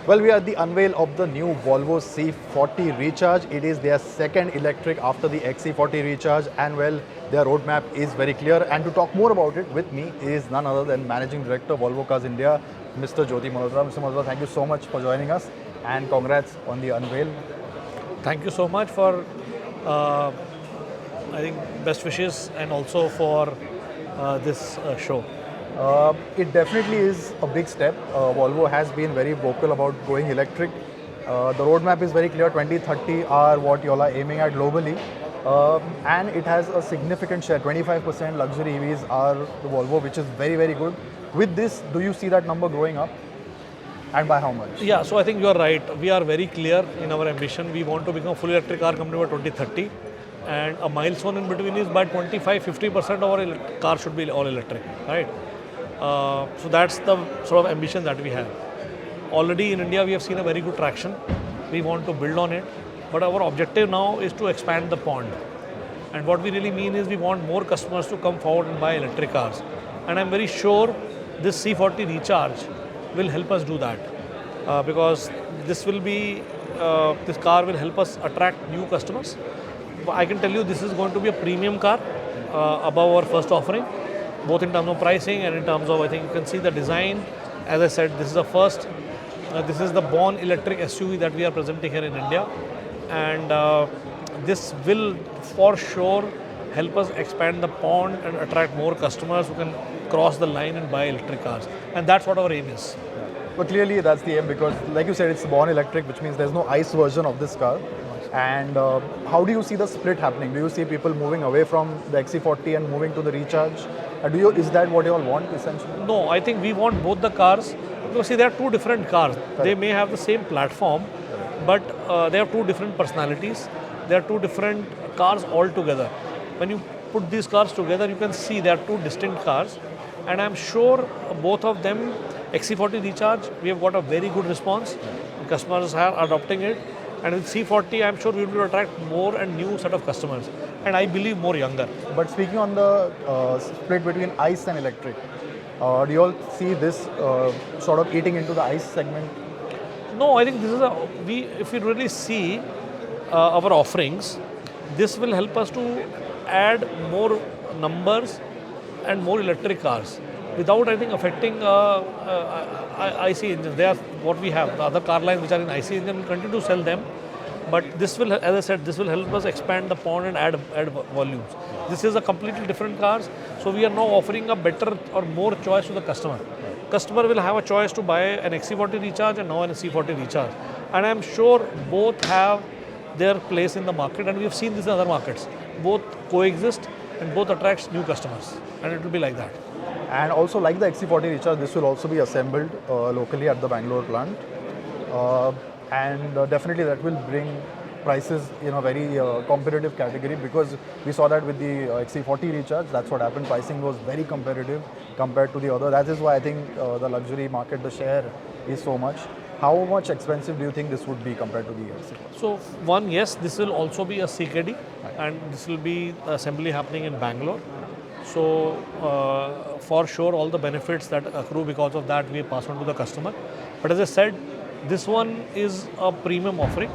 Well, we are at the unveil of the new Volvo C40 Recharge. It is their second electric after the XC40 Recharge, and well, their roadmap is very clear. And to talk more about it with me is none other than Managing Director Volvo Cars India, Mr. Jyoti Malhotra. Mr. Malhotra, thank you so much for joining us, and congrats on the unveil. Thank you so much for, I think, best wishes and also for this show. It definitely is a big step. Volvo has been very vocal about going electric. The roadmap is very clear. 2030 are what you all are aiming at globally. And it has a significant share. 25% luxury EVs are the Volvo, which is very, very good. With this, do you see that number growing up? And by how much? Yeah, so I think you are right. We are very clear in our ambition. We want to become a fully electric car company by 2030. And a milestone in between is by 25-50% of our cars should be all electric, right? So that's the sort of ambition that we have. Already in India, we have seen a very good traction. We want to build on it. But our objective now is to expand the pond. And what we really mean is we want more customers to come forward and buy electric cars. And I'm very sure this C40 Recharge will help us do that. Because this car will help us attract new customers. I can tell you this is going to be a premium car above our first offering, both in terms of pricing and in terms of, I think you can see the design. As I said, this is the first, this is the born electric SUV that we are presenting here in India. And this will for sure help us expand the pond and attract more customers who can cross the line and buy electric cars. And that's what our aim is. But clearly that's the aim because, like you said, it's born electric, which means there's no ICE version of this car. And how do you see the split happening? Do you see people moving away from the XC40 and moving to the Recharge? Is that what you all want essentially? No, I think we want both the cars. Because see, they are two different cars. Correct. They may have the same platform, but they have two different personalities. They are two different cars altogether. When you put these cars together, you can see they are two distinct cars. And I'm sure both of them, XC40 Recharge, we have got a very good response. Customers are adopting it. And with C40, I'm sure we will attract more and new set of customers. And I believe more younger. But speaking on the split between ICE and electric, do you all see this sort of eating into the ICE segment? No, I think this is if you really see our offerings, this will help us to add more numbers and more electric cars without, I think, affecting IC engines. They are what we have. The other car lines which are in IC engine, we continue to sell them. But this will, as I said, this will help us expand the pond and add volumes. This is a completely different cars. So we are now offering a better or more choice to the customer. Customer will have a choice to buy an XC40 Recharge and now an C40 Recharge. And I'm sure both have their place in the market, and we have seen this in other markets. Both coexist and both attracts new customers. And it will be like that. And also, like the XC40 Recharge, this will also be assembled locally at the Bangalore plant. And definitely that will bring prices in a very competitive category, because we saw that with the XC40 Recharge. That's what happened. Pricing was very competitive compared to the other. That is why I think the luxury market, the share is so much. How much expensive do you think this would be compared to the XC40? So one, yes, this will also be a CKD, and this will be assembly happening in Bangalore. So for sure, all the benefits that accrue because of that, we pass on to the customer. But as I said, this one is a premium offering,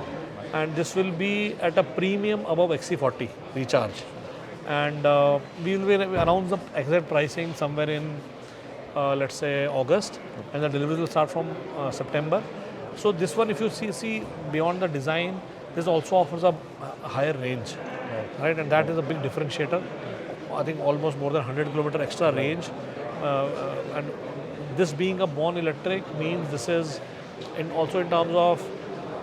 and this will be at a premium above XC40 Recharge. And we will announce the exact pricing somewhere in, let's say, August, and the delivery will start from September. So this one, if you see beyond the design, this also offers a higher range, right? And that is a big differentiator. I think almost more than 100 kilometer extra range. And this being a born electric means this is also in terms of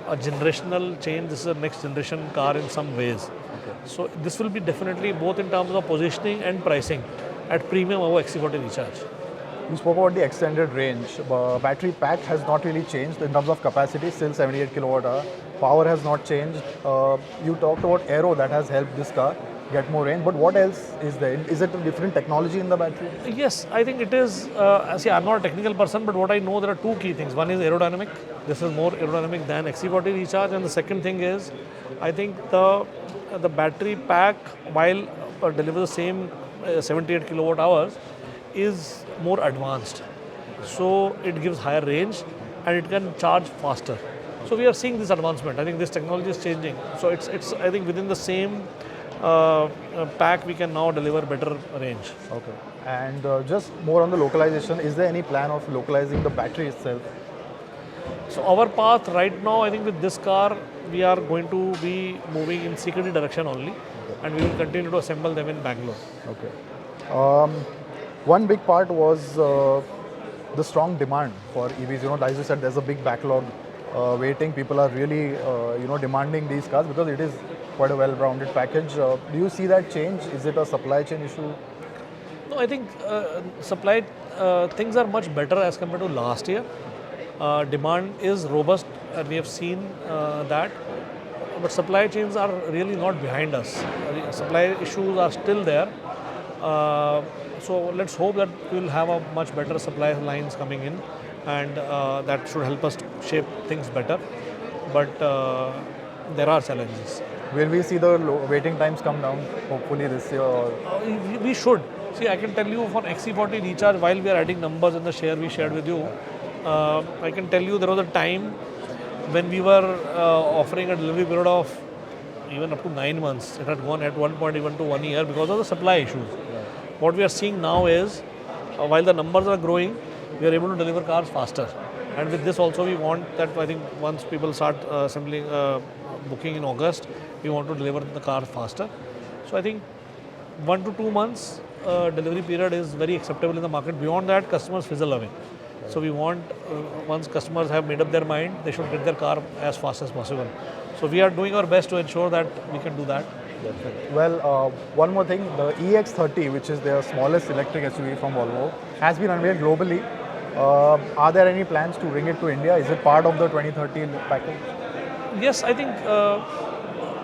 a generational change. This is a next generation car in some ways. Okay. So this will be definitely both in terms of positioning and pricing at premium over XC40 Recharge. You spoke about the extended range. Battery pack has not really changed in terms of capacity, still 78 kilowatt hour. Power has not changed. You talked about aero that has helped this car get more range, but what else is there? Is it a different technology in the battery? Yes, I think it is. See, I'm not a technical person, but what I know, there are two key things. One is aerodynamic. This is more aerodynamic than XC40 Recharge, and the second thing is, I think the battery pack, while delivers the same 78 kilowatt hours, is more advanced. So it gives higher range, and it can charge faster. So we are seeing this advancement. I think this technology is changing. So it's I think within the same pack we can now deliver better range. Okay. And just more on the localization, is there any plan of localizing the battery itself? So our path right now, I think with this car, we are going to be moving in CKD direction only, and we will continue to assemble them in Bangalore. Okay. One big part was the strong demand for EVs. You know, as you said, there's a big backlog waiting. People are really, demanding these cars because it is quite a well-rounded package. Do you see that change? Is it a supply chain issue? No, I think supply things are much better as compared to last year. Demand is robust, and we have seen that. But supply chains are really not behind us. Supply issues are still there. So let's hope that we will have a much better supply lines coming in, and that should help us shape things better. But there are challenges. Will we see the waiting times come down, hopefully this year? Or? We should. See, I can tell you for XC40 Recharge, while we are adding numbers in the share we shared with you, I can tell you there was a time when we were offering a delivery period of even up to 9 months. It had gone at one point even to 1 year because of the supply issues. Right. What we are seeing now is, while the numbers are growing, we are able to deliver cars faster. And with this also we want that, I think once people start assembling, booking in August, we want to deliver the car faster. So I think 1 to 2 months delivery period is very acceptable in the market. Beyond that, customers fizzle away. So we want, once customers have made up their mind, they should get their car as fast as possible. So we are doing our best to ensure that we can do that. Well, one more thing, the EX30, which is their smallest electric SUV from Volvo, has been unveiled globally. Are there any plans to bring it to India? Is it part of the 2030 package? Yes, I think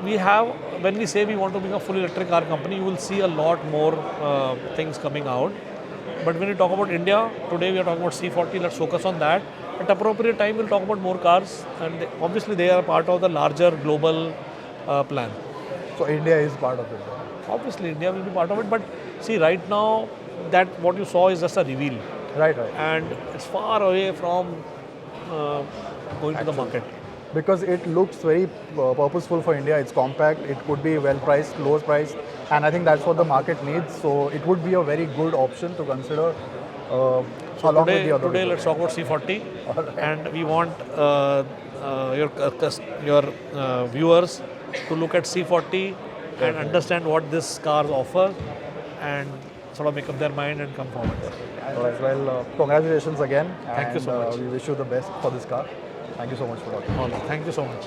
we have, when we say we want to become a fully electric car company, you will see a lot more things coming out. But when you talk about India, today we are talking about C40, let's focus on that. At appropriate time, we'll talk about more cars, and obviously they are part of the larger global plan. So India is part of it. Obviously, India will be part of it, but see, right now, that what you saw is just a reveal. Right. And it's far away from going to the market. Because it looks very purposeful for India. It's compact, it could be well priced, low priced, and I think that's what the market needs. So it would be a very good option to consider along with the other. Today let's talk about C40, and we want your viewers to look at C40 and understand what this car offers, and sort of make up their mind and come forward. All right. Well, congratulations again. Thank you so much. We wish you the best for this car. Thank you so much for talking. Thank you so much.